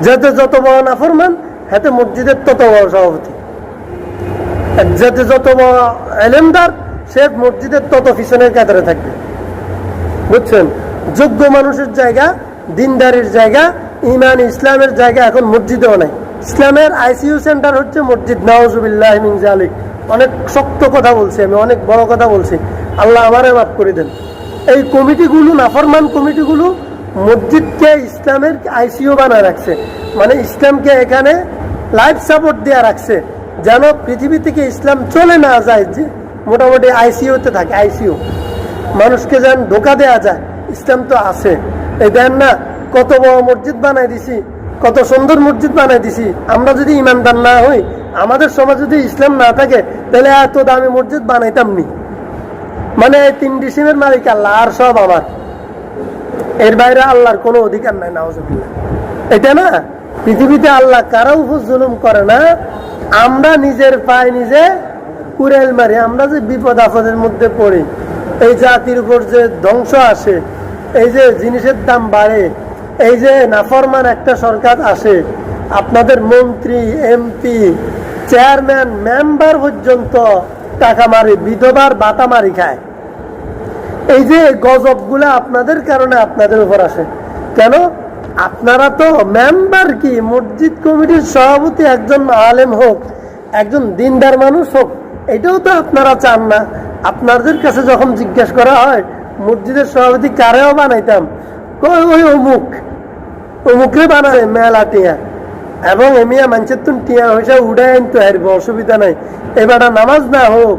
যাতে যত বড় নাফরমান হাতে মসজিদের তত বড় সভাপতি, যাতে যত বড় এলেমদার সে মসজিদের তত পিছনের কাতারে থাকবে। বুঝছেন? যোগ্য মানুষের জায়গা, দিনদারির জায়গা, ইমান ইসলামের জায়গা এখন মসজিদেও নাই। ইসলামের আইসিইউ সেন্টার হচ্ছে মসজিদ। নাউজুবিল্লাহ মিন যালিক। অনেক শক্ত কথা বলছি আমি, অনেক বড় কথা বলছি, আল্লাহ আমারে মাফ করে দেন। এই কমিটিগুলো, নাফরমান কমিটিগুলো মসজিদকে ইসলামের আইসিইউ বানায় রাখছে, মানে ইসলামকে এখানে লাইফ সাপোর্ট দেওয়া রাখছে, যেন পৃথিবী থেকে ইসলাম চলে না যায়, যে মোটামুটি আইসিইউতে থাকে। আইসিইউ মানুষকে যেন ধোকা দেওয়া যায়, ইসলাম তো আছে। এই দেন না, কত বড় মসজিদ বানাই দিছি, কত সুন্দর মসজিদ বানাই দিছি। আমরা যদি ইমানদার না হই, আমাদের সমাজ যদি ইসলাম না থাকে, তাহলে এত দামি মসজিদ বানাইতাম নি। মানে 3 ডিসিমের মালিক আল্লাহ, আর সব আমার, এর বাইরে আল্লাহর কোনো অধিকার নাই। নাউজুবিল্লাহ। এটা না, পৃথিবীতে আল্লাহ কারো উপর জুলুম করে না, আমরা নিজের পায়ে নিজে কুড়াল মারি। আমরা যে বিপদ আপদের মধ্যে পড়ি, এই জাতির উপর যে ধ্বংস আসে, এই যে জিনিসের দাম বাড়ে, এই যে নাফরমান একটা সরকার আসে, আপনাদের মন্ত্রী, এমপি, চেয়ারম্যান, মেম্বার পর্যন্ত টাকা মারি, বিধবার বাটা মারি খায়। এই যে গজবগুলা আপনাদের কারণে আপনাদের উপর আসে। কেন? আপনারা তো মেম্বার কি, মসজিদ কমিটির সভাপতি একজন আলেম হোক, একজন দিনদার মানুষ হোক, এটাও তো আপনারা চান না। আপনাদের কাছে যখন জিজ্ঞেস করা হয় মসজিদের সভাপতি কারেও বানাইতাম, ওই অমুকরে বানায় মেলা টিয়া, এবং এমিয়া মানুষের তুন টিয়া হয়েছে উড়ে আনতে হারবো, অসুবিধা নাই। এবারটা নামাজ না হোক,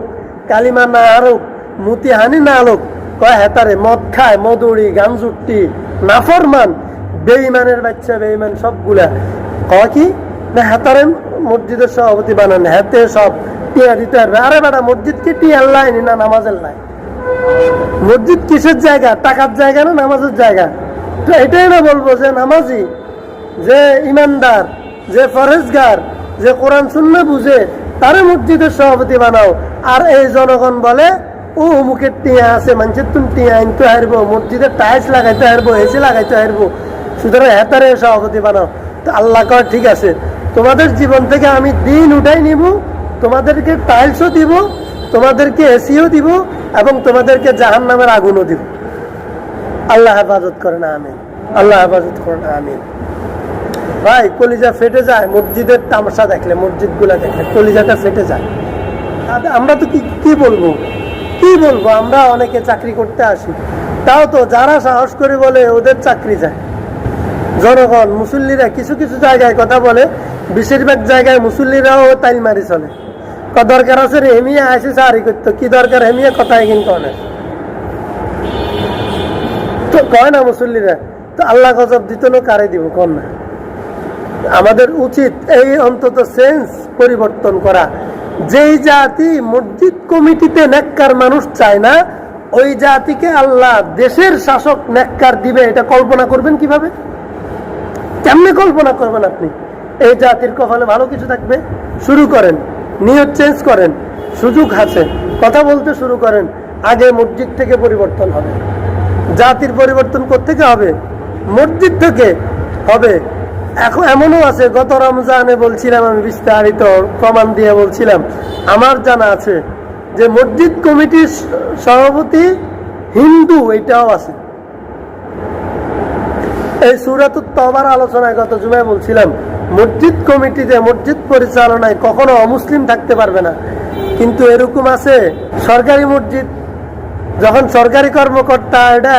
কালিমা না হোক, মুতি হানি না হোক, কয় হেতারে মদ খায়, মদুড়ি, গাঞ্জুটি, নাফরমান, বেঈমানের বাচ্চা, বেঈমান সবগুলা। কয় কি না হেতারে মসজিদের সভাপতি বানান, হাতে সব টিয়া দিতে পারবে। আরে বেটা, মসজিদ কি টিয়ার লাইন না নামাজের লাইন? মসজিদ কিসের জায়গা? টাকার জায়গা না নামাজের জায়গা? তো এটাই না বলবো যে নামাজি, যে ইমানদার, যে ফরেজগার, যে কোরআন সুন্নাহ বুঝে, তারে মসজিদের সভাপতি বানাও। আর এই জনগণ বলে ও অমুকের টিয়া আছে, মানুষের তুমি টিয়া আনতে হারবো, মসজিদের টাইলস লাগাইতে হারবো, এসি লাগাইতে হারবো, সুতরাং হেতারে সভাপতি বানাও। তো আল্লাহ কয় ঠিক আছে, তোমাদের জীবন থেকে আমি দিন উঠাই নিব, তোমাদেরকে টাইলসও দিব, তোমাদেরকে এসিও দিব, এবং তোমাদেরকে জাহান্নামের আগুনও দিব। আল্লাহ হেফাজত করে না, আমিন। আল্লাহ হেফাজত করে না, আমিন। ভাই, কলিজা ফেটে যায় মসজিদের তামাশা দেখলে, মসজিদ গুলা দেখলে কলিজাটা ফেটে যায়। আমরা তো কি বলবো, কি বলবো? আমরা অনেকে চাকরি করতে আসি, তাও তো যারা সাহস করে বলে ওদের চাকরি যায়। জনগণ, মুসল্লিরা কিছু কিছু জায়গায় কথা বলে, বেশিরভাগ জায়গায় মুসল্লিরাও তাইল মারি চলে। দরকার আছে রে হেমিয়া আসে সারি করতো, কি দরকার হেমিয়া কথা কিন্তু অনেক তো কয় না মুসল্লিরা। তো আল্লাহ গজব দিত না, কারে দিব কন না? আমাদের উচিত এই অন্তত সেন্স পরিবর্তন করা। যেই জাতি মসজিদ কমিটিতে নেককার মানুষ চায় না, ওই জাতিকে আল্লাহ দেশের শাসক নেককার দিবে, এটা কল্পনা করবেন কিভাবে? কেমনে কল্পনা করবেন আপনি? এই জাতির কপালে ভালো কিছু থাকবে, শুরু করেন, নিয়ত চেঞ্জ করেন, সুযোগ আছে, কথা বলতে শুরু করেন। আগে মসজিদ থেকে পরিবর্তন হবে, জাতির পরিবর্তন কোত্থেকে হবে? মসজিদ থেকে হবে। এখন এমনও আছে, গত রমজানে বলছিলাম আমি, বিস্তারিত প্রমাণ দিয়ে বলছিলাম, আমার জানা আছে যে মসজিদ কমিটির সভাপতি হিন্দু, এটাও আছে। এই সূরাতুত তাওবার আলোচনায় গত জুমায় বলছিলাম, মসজিদ কমিটিতে, মসজিদ পরিচালনায় কখনো অমুসলিম থাকতে পারবে না। কিন্তু এরকম আছে সরকারি মসজিদ, যখন সরকারি কর্মকর্তা এটা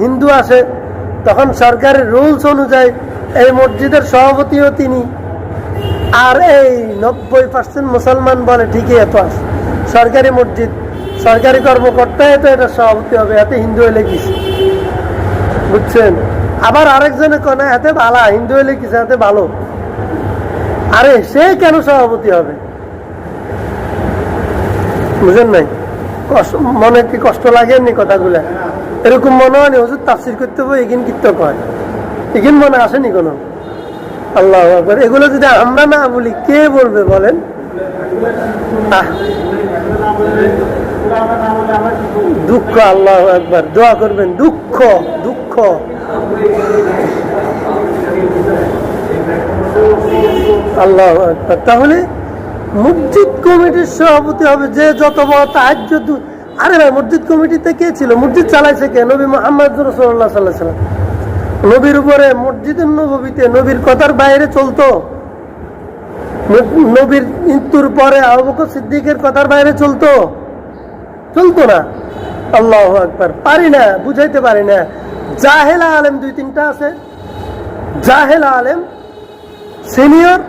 হিন্দু আসে, তখন সরকারের রুলস অনুযায়ী এই মসজিদের সভাপতিও তিনি। আর এই 90% মুসলমান বলে ঠিকই, এত আছে সরকারি মসজিদ, সরকারি কর্মকর্তা তো এটা সভাপতি হবে, এতে হিন্দু হইলে কিছু, বুঝছেন? আবার আরেকজনে কনে এতে ভালো, হিন্দু হইলে কিছু, এতে ভালো। আরে সে কেন সভাপতি হবে? বুঝেন নাই? মনে কি কষ্ট লাগেনি কথাগুলা? এরকম মনে হয় হুজুর তাফসির করতে হবে, এগিন কীর্ত কয়, এগিন মনে আসেনি কোনো? আল্লাহু আকবার। এগুলো যদি আমরা না বলি, কে বলবে বলেন? দুঃখ। আল্লাহু আকবার। দোয়া করবেন। দুঃখ, দুঃখ। আল্লাহু আকবার। তাহলে মসজিদ কমিটির সভাপতি হবে যে যত বড় তাহাজ্জুদ। আরে ভাই, মসজিদ কমিটিতে কে ছিল? মসজিদ চালাইছে কে? নবী মুহাম্মদ রাসূলুল্লাহ সাল্লাল্লাহু আলাইহি ওয়াসাল্লাম। নবীর উপরে মসজিদের নববীতে নবীর কথার বাইরে চলতো? নবীর মৃত্যুর পরে আবু বকর সিদ্দিকের কথার বাইরে চলতো? চলতো না। আল্লাহু আকবার। পারি না, বুঝাইতে পারি না। জাহেলা আলেম 2-3টা আছে। জাহেলা আলেম সিনিয়র,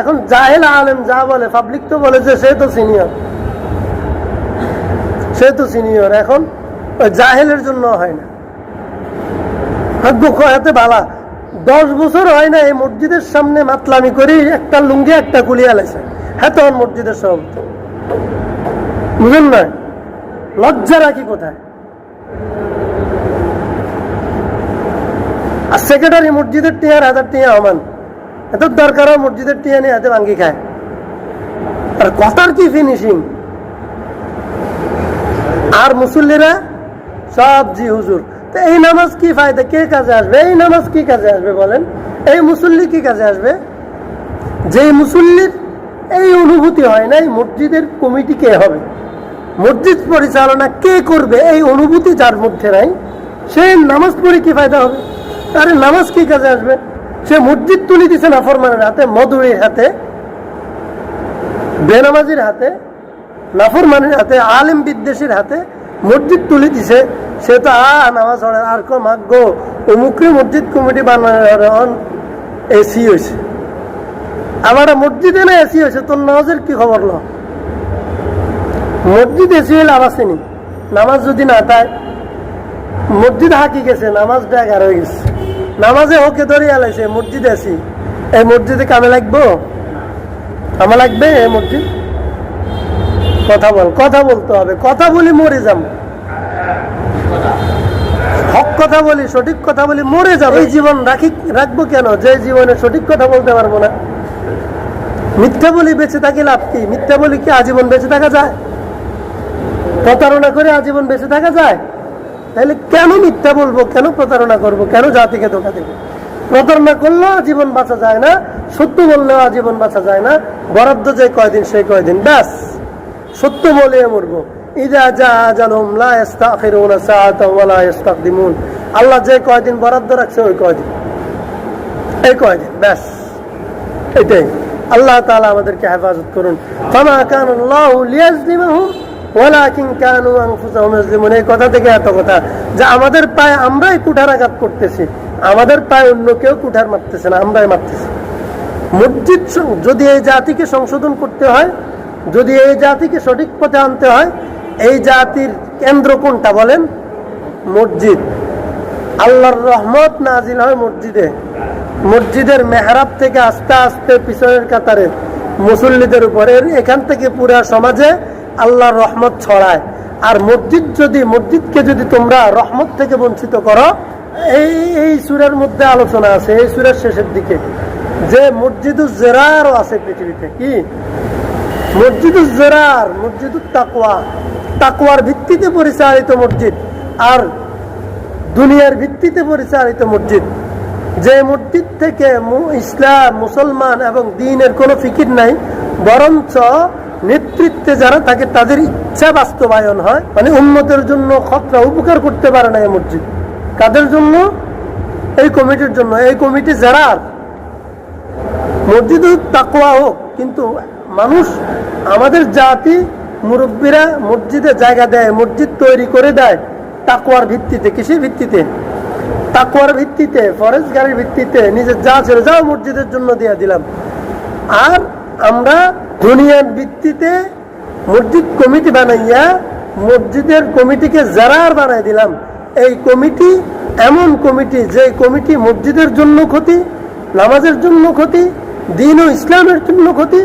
এখন জাহেলা আলেম যা বলে পাবলিক তো বলে যে সে তো সিনিয়র, সে তো সিনিয়র। এখন ওই জাহেলের জন্য হয় না। দুঃখ হাতে বালা 10 বছর হয় না এই মসজিদের সামনে মাতলামি করি একটা লুঙ্গি একটা কুলিয়া লাইছে। হ্যাঁ, তখন মসজিদের সভাপতি। বুঝুন না, লজ্জা রাখি কোথায়? আর সেক্রেটারি মসজিদের টিয়ার 1000 টিয়া আমান, এত দরকার মসজিদের টিয়া নিয়ে হাতে ভাঙ্গি খায়। আর কথার কি ফিনিশিং! আর মুসল্লিরা সব জি হুজুর। তো এই নামাজ কি ফায়দা? কে কাজে আসবে? এই নামাজ কি কাজে আসবে বলেন? এই মুসল্লি কি কাজে আসবে? যে মুসল্লির এই অনুভূতি হয় না এই মসজিদের কমিটি কে হবে, মসজিদ পরিচালনা কে করবে, এই অনুভূতি যার মধ্যে নাই, সে নামাজ পড়ে কি ফায়দা হবে? আরে নামাজ কি কাজে আসবে? সে মসজিদ তুলে দিছে নাফরমানের হাতে, মদুরির হাতে, বেনামাজির হাতে, নাফরমানের হাতে, আলেম বিদ্বেষীর হাতে মসজিদ তুলে দিছে। সে তো নামাজ পড়ে আর মাগ্য অমুকে মসজিদ কমিটি বানানোর এসি হয়েছে। আমার মসজিদে না এসি হয়েছে, তোর নামাজের কি খবর? ল মসজিদ এসি হলে আবার চিনি নামাজ যদি না তাই মসজিদ হাঁকি গেছে, নামাজ ব্যাগার হয়ে গেছে। নামাজে ওকে ধরে আলাইছে, মসজিদ এসি। এই মসজিদে কামে লাগবো? আমার লাগবে এই মসজিদ? কথা বল, কথা বলতে হবে। কথা বলি মরে যাম, হক কথা বলি, সঠিক কথা বলি, মরে যাবো। এই জীবন রাখবো কেন যে জীবনে সঠিক কথা বলতে পারবো না? মিথ্যা বলি বেঁচে থাকি লাভ কি? মিথ্যা বলি কি আজীবন বেঁচে থাকা যায়? প্রতারণা করে আজীবন বেঁচে থাকা যায়? তাহলে কেন মিথ্যা বলবো, কেন প্রতারণা করব, কেন জাতিকে ধোঁকা দেবো? প্রতারণা করলেও আজীবন বাঁচা যায় না, সত্য বললেও আজীবন বাঁচা যায় না। বরাদ্দ যে কয়দিন সেই কয়দিন, ব্যাস সত্য বলে মরবো। আল্লাহ যে কয়দিন বরাদ্দ রাখছে ওই কয়দিন, এই কয়দিন, ব্যাস এটাই। আল্লাহ তাআলা আমাদেরকে হেফাজত করুন। ফামা কানাল্লাহু লিয়াজলিমাহুম ওয়ালাকিন কানু আনফুসাহুম ইয়াজলিমুন। এই কথা থেকে এত কথা যে আমাদের পায়ে আমরাই কুঠারাঘাত করতেছি, আমাদের পায়ে অন্য কেউ কুঠার মারতেছে না, আমরাই মারতেছি। মসজিদ যদি এই জাতিকে সংশোধন করতে হয়, যদি এই জাতিকে সঠিক পথে আনতে হয়, এই জাতির কেন্দ্র কোনটা বলেন? মসজিদ। আল্লাহর রহমত নাজিল হয় মসজিদে। মসজিদের মেহরাব থেকে আস্তে আস্তে পিছনের কাতারে মুসল্লিদের উপরে, এখান থেকে পুরা সমাজে আল্লাহর রহমত ছড়ায়। আর মসজিদকে যদি তোমরা রহমত থেকে বঞ্চিত করো, এই সূরার মধ্যে আলোচনা আছে, এই সূরার শেষের দিকে, যে মসজিদুজ জিরারও আছে পৃথিবীতে। কি মসজিদুজ জিরার? মসজিদুত তাকওয়া, তাকওয়ার ভিত্তিতে পরিচালিত মসজিদ, আর দুনিয়ার ভিত্তিতে পরিচালিত মসজিদ। যে মসজিদ থেকে ইসলাম, মুসলমান এবং দ্বীনের কোনো ফিকির নাই, বরঞ্চ নেতৃত্বে যারা থাকে তাদের ইচ্ছা বাস্তবায়ন হয়, মানে উম্মতের জন্য খতরা উপকার করতে পারে না এই মসজিদ। কাদের জন্য? এই কমিটির জন্য। এই কমিটি যারা মসজিদ তাকওয়া হোক, কিন্তু মানুষ, আমাদের জাতি মুরব্বীরা মসজিদে জায়গা দেয়, মসজিদ তৈরি করে দেয় তাকওয়ার ভিত্তিতে। কিসের ভিত্তিতে? তাকওয়ার ভিত্তিতে, ফরেজগারির ভিত্তিতে। নিজের যা ছিল যাও মসজিদের জন্য দিয়ে দিলাম। আর আমরা দুনিয়ার ভিত্তিতে মসজিদ কমিটি বানাইয়া মসজিদের কমিটিকে জারার বানাই দিলাম। এই কমিটি এমন কমিটি, যে কমিটি মসজিদের জন্য ক্ষতি, নামাজের জন্য ক্ষতি, দ্বীন ও ইসলামের জন্য ক্ষতি,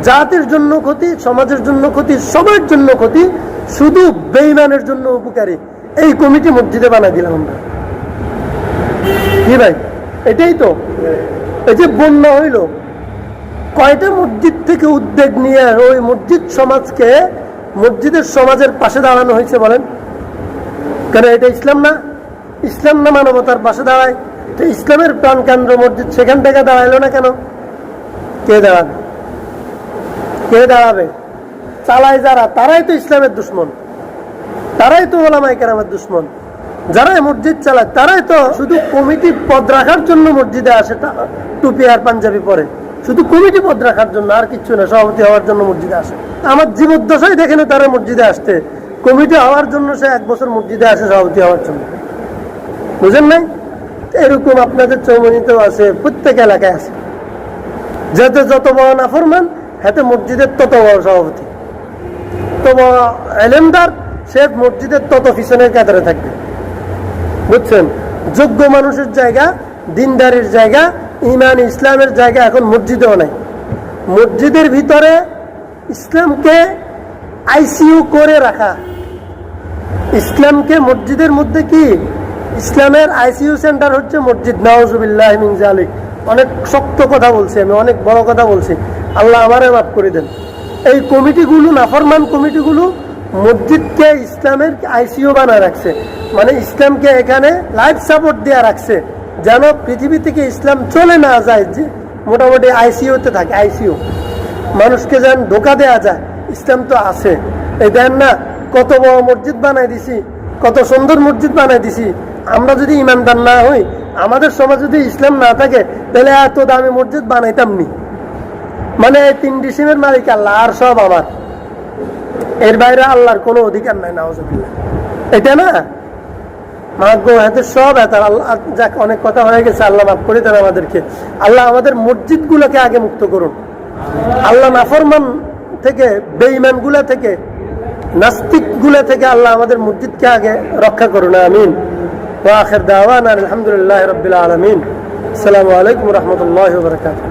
জাতির জন্য ক্ষতি, সমাজের জন্য ক্ষতি, সবার জন্য ক্ষতি, শুধু বেঈমানের জন্য উপকারী। এই কমিটি মসজিদে বানাই দিলাম আমরা। কি ভাই, এটাই তো। এই যে বন্যা হইল, কয়টা মসজিদ থেকে উদ্যোগ নিয়ে ওই মসজিদ সমাজকে মসজিদের সমাজের পাশে দাঁড়ানো হয়েছে বলেন? কেন এটা ইসলাম না? ইসলাম না মানবতার পাশে দাঁড়ায়? তো ইসলামের প্রাণ কেন্দ্র মসজিদ, সেখান থেকে দাঁড়াইলো না কেন? কে দাঁড়াবে? কে দাঁড়াবে? চালায় যারা, তারাই তো ইসলামের দুশ্মন, তারাই তো ওলামায়ে কেরামের দুশ্মন। যারাই মসজিদ চালায় তারাই তো শুধু কমিটি পদ রাখার জন্য মসজিদে আসে, টুপি আর পাঞ্জাবি পরে, শুধু কমিটি পদ রাখার জন্য, আর কিচ্ছু না, সভাপতি হওয়ার জন্য মসজিদে আসে। আমার জীবদ্দশাই দেখে না তারা মসজিদে আসতে। কমিটি হওয়ার জন্য সে 1 বছর মসজিদে আসে সভাপতি হওয়ার জন্য, বুঝেন নাই? এরকম আপনাদের চৌমনিতেও আছে, প্রত্যেক এলাকায় আছে। যাতে যত বড় নাফরমান হাতে মসজিদের তত বড় সভাপতি, তত বড় এলেমদার, সে মসজিদের তত পিছনের কাতারে থাকবে। বুঝছেন? যোগ্য মানুষের জায়গা, দিনদারির জায়গা, ইমান ইসলামের জায়গা এখন মসজিদেও নাই। মসজিদের ভিতরে ইসলামকে আইসিইউ করে রাখা, ইসলামকে মসজিদের মধ্যে কি, ইসলামের আইসিইউ সেন্টার হচ্ছে মসজিদ। নাউজুবিল্লাহি মিন যালিক। অনেক শক্ত কথা বলছি আমি, অনেক বড় কথা বলছি, আল্লাহ আমারে মাফ করে দেন। এই কমিটিগুলো, নাফরমান কমিটিগুলো মসজিদকে ইসলামের আইসিইউ বানায় রাখছে, মানে ইসলামকে এখানে লাইফ সাপোর্ট দেওয়া রাখছে, যেন পৃথিবী থেকে ইসলাম চলে না যায়, যে মোটামুটি আইসিইউতে থাকে। আইসিইউ মানুষকে যেন ধোকা দেওয়া যায়, ইসলাম তো আছে। এই দেন না, কত বড় মসজিদ বানাই দিছি, কত সুন্দর মসজিদ বানাই দিছি। আমরা যদি ইমানদার না হই, আমাদের সমাজে যদি ইসলাম না থাকে, তাহলে এত দামি মসজিদ বানাইতাম নি। মানে 3 ডিসিমের মালিক আল্লাহ, আর সব আমার, এর বাইরে আল্লাহর কোনো অধিকার নাই। নাউজুবিল্লাহ, এটা না মাগো, হাতে সব এতার আল্লাহ। যাক, অনেক কথা হয়ে গেছে, আল্লাহ মাফ করে দেন আমাদেরকে। আল্লাহ আমাদের মসজিদ গুলোকে আগে মুক্ত করুন, আল্লাহ নাফরমান থেকে, বেঈমান গুলা থেকে, নাস্তিক গুলা থেকে আল্লাহ আমাদের মসজিদকে আগে রক্ষা করুন। আমিন। ওয়া আখির দাওয়ানা আলহামদুলিল্লাহি রাব্বিল আলামিন। আসসালামু আলাইকুম ওয়া রাহমাতুল্লাহি ওয়া বারাকাতুহু।